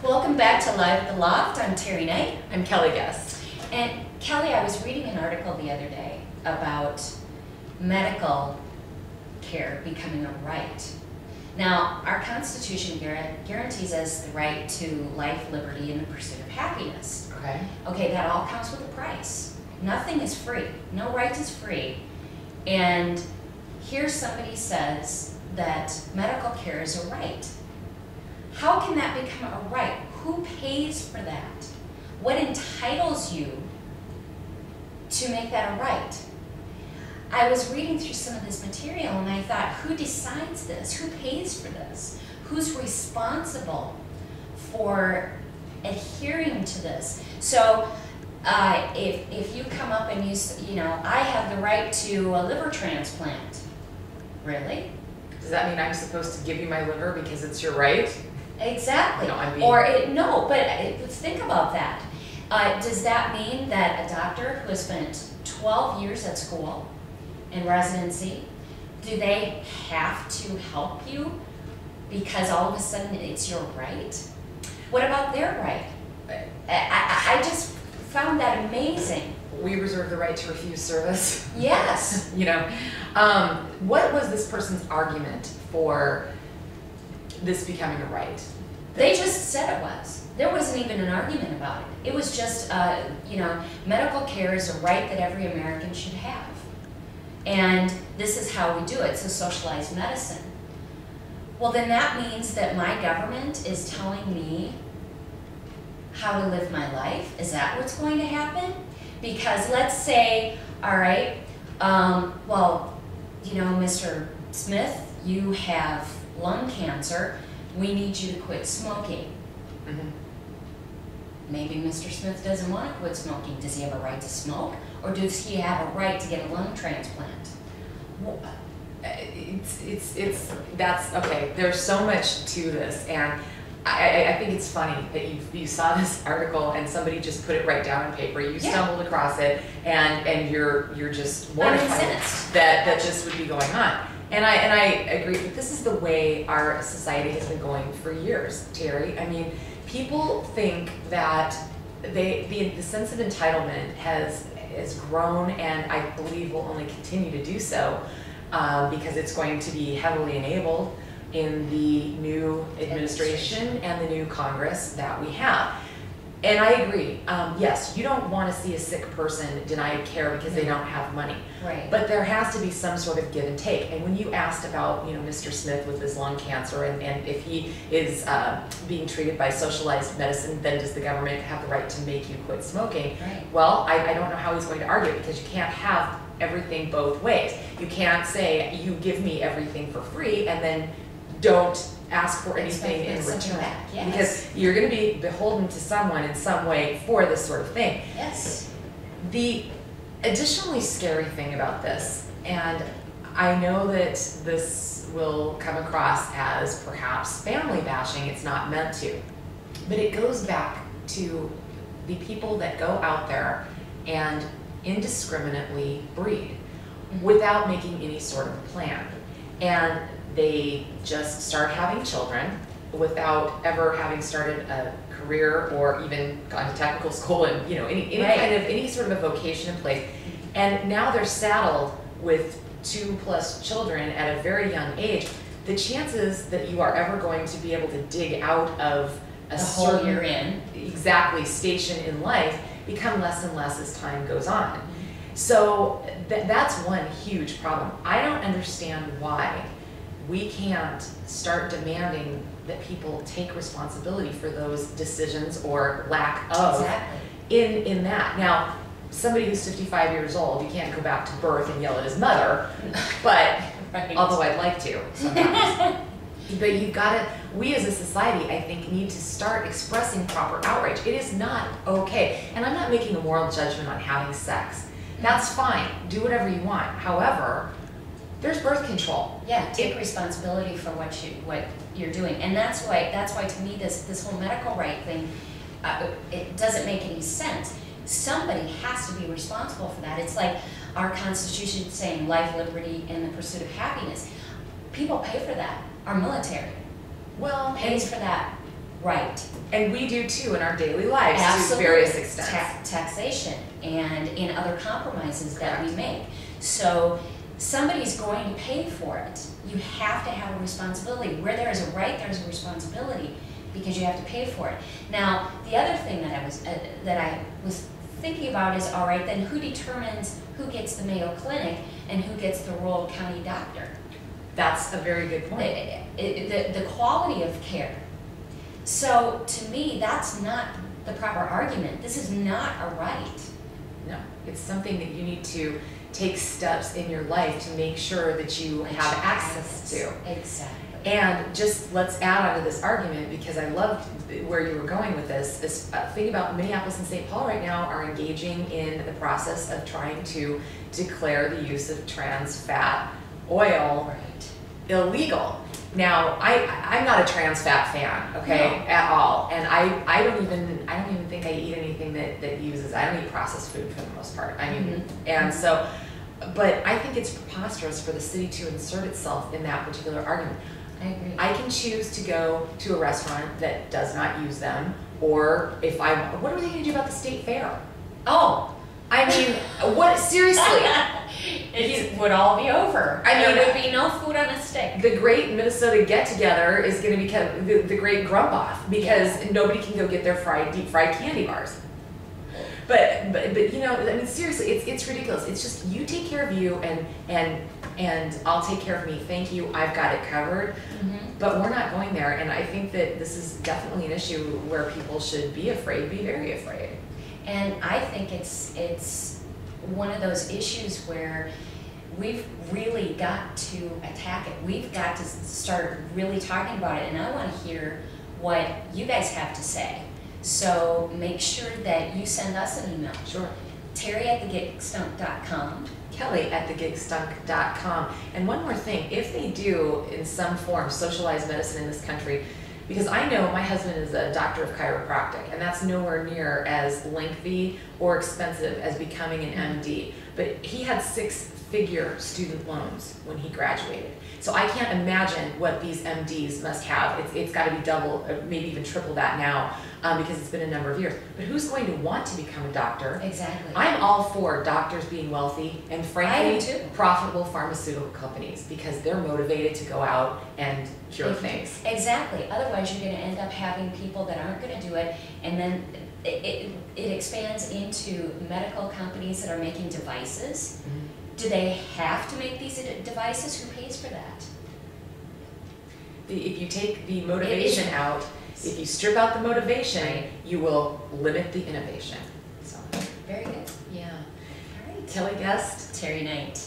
Welcome back to Live at the Loft. I'm Terry Knight. I'm Kelly Guest. And Kelly, I was reading an article the other day about medical care becoming a right. Now, our Constitution guarantees us the right to life, liberty, and the pursuit of happiness. Okay, that all comes with a price. Nothing is free. No right is free. And here somebody says that medical care is a right. How can that become a right? Who pays for that? What entitles you to make that a right? I was reading through some of this material and I thought, who decides this? Who pays for this? Who's responsible for adhering to this? So if you come up and you know, I have the right to a liver transplant. Really? Does that mean I'm supposed to give you my liver because it's your right? Exactly. No, I mean, but think about that. Does that mean that a doctor who has spent 12 years at school in residency, do they have to help you because all of a sudden it's your right? What about their right? I just found that amazing. We reserve the right to refuse service. Yes. You know, what was this person's argument for this becoming a right? They just said it was. There wasn't even an argument about it. It was just, you know, medical care is a right that every American should have. And this is how we do it, so socialized medicine. Well, then that means that my government is telling me how to live my life? Is that what's going to happen? Because let's say, all right, well, you know, Mr. Smith, you have lung cancer. We need you to quit smoking. Mm-hmm. Maybe Mr. Smith doesn't want to quit smoking. Does he have a right to smoke? Or does he have a right to get a lung transplant? Well, that's okay. There's so much to this, and I think it's funny that you saw this article and somebody just put it right down on paper. You stumbled across it, and you're just mortified that just would be going on. And I agree. This is the way our society has been going for years, Terry. I mean, people think that the sense of entitlement has grown, and I believe will only continue to do so because it's going to be heavily enabled in the new administration and the new Congress that we have. And I agree. Yes, you don't want to see a sick person denied care because they don't have money. Right. But there has to be some sort of give and take. And when you asked about, you know, Mr. Smith with his lung cancer and if he is being treated by socialized medicine, then does the government have the right to make you quit smoking? Right. Well, I don't know how he's going to argue it because you can't have everything both ways. You can't say you give me everything for free and then don't ask for anything in return. Yes. Because you're going to be beholden to someone in some way for this sort of thing. Yes. The additionally scary thing about this, and I know that this will come across as perhaps family bashing, it's not meant to, but it goes back to the people that go out there and indiscriminately breed without making any sort of plan. And they just start having children without ever having started a career or even gone to technical school and, you know, any sort of a vocation in place. And now they're saddled with 2+ children at a very young age. The chances that you are ever going to be able to dig out of a hole you're in station in life become less and less as time goes on. So that's one huge problem. I don't understand why we can't start demanding that people take responsibility for those decisions or lack of in that. Now, somebody who's 55 years old, you can't go back to birth and yell at his mother, but although I'd like to sometimes. But you've got to, we as a society, I think, need to start expressing proper outrage. It is not okay. And I'm not making a moral judgment on having sex. That's fine. Do whatever you want. However, there's birth control. Yeah, take responsibility for what you're doing, and that's why to me this whole medical right thing, it doesn't make any sense. Somebody has to be responsible for that. It's like our Constitution saying life, liberty, and the pursuit of happiness. People pay for that. Our military pays for that. Right. And we do too in our daily lives Absolutely. to various extents. Taxation and in other compromises that we Correct. make. So somebody's going to pay for it. You have to have a responsibility. Where there is a right, there's a responsibility because you have to pay for it. Now, the other thing that I was thinking about is, all right, then who determines who gets the Mayo Clinic and who gets the rural county doctor? That's a very good point. The quality of care. So to me, that's not the proper argument. This is not a right. No, it's something that you need to take steps in your life to make sure that you have access to. Exactly. And just let's add on to this argument, because I loved where you were going with this. This thing about Minneapolis and St. Paul right now are engaging in the process of trying to declare the use of trans fat oil Right. illegal. Now, I'm not a trans fat fan, okay, No. at all, and I don't even think I eat anything that uses. I don't eat processed food for the most part. I mean, and so, but I think it's preposterous for the city to insert itself in that particular argument. I agree. I can choose to go to a restaurant that does not use them, or if what are they going to do about the state fair? Oh, I mean, what, seriously? it would all be over. I mean, there would be no food on a stick. The great Minnesota get-together is going to become the great grump-off, because nobody can go get their deep fried candy bars. But you know, I mean, seriously, it's ridiculous. It's just, you take care of you, and I'll take care of me. Thank you, I've got it covered. But we're not going there, and I think that this is definitely an issue where people should be afraid, be very afraid. And I think it's one of those issues where we've really got to attack it. We've got to start really talking about it, and I want to hear what you guys have to say. So make sure that you send us an email. Sure. Terry@thegitstunk.com. Kelly@thegitstunk.com. And one more thing, if they do in some form socialize medicine in this country, because I know my husband is a doctor of chiropractic, and that's nowhere near as lengthy or expensive as becoming an MD. But he had 6-figure student loans when he graduated. So I can't imagine what these MDs must have. It's got to be double, maybe even triple that now, because it's been a number of years. But who's going to want to become a doctor? Exactly. I'm all for doctors being wealthy and, frankly, I do too. profitable pharmaceutical companies, because they're motivated to go out and cure things. Exactly. Otherwise, you're going to end up having people that aren't going to do it, and then it expands into medical companies that are making devices. Do they have to make these devices? Who pays for that? If you take the motivation out, if you strip out the motivation, Right. you will limit the innovation. So, Very good. yeah. All right. Kelly Guest. Terry Knight.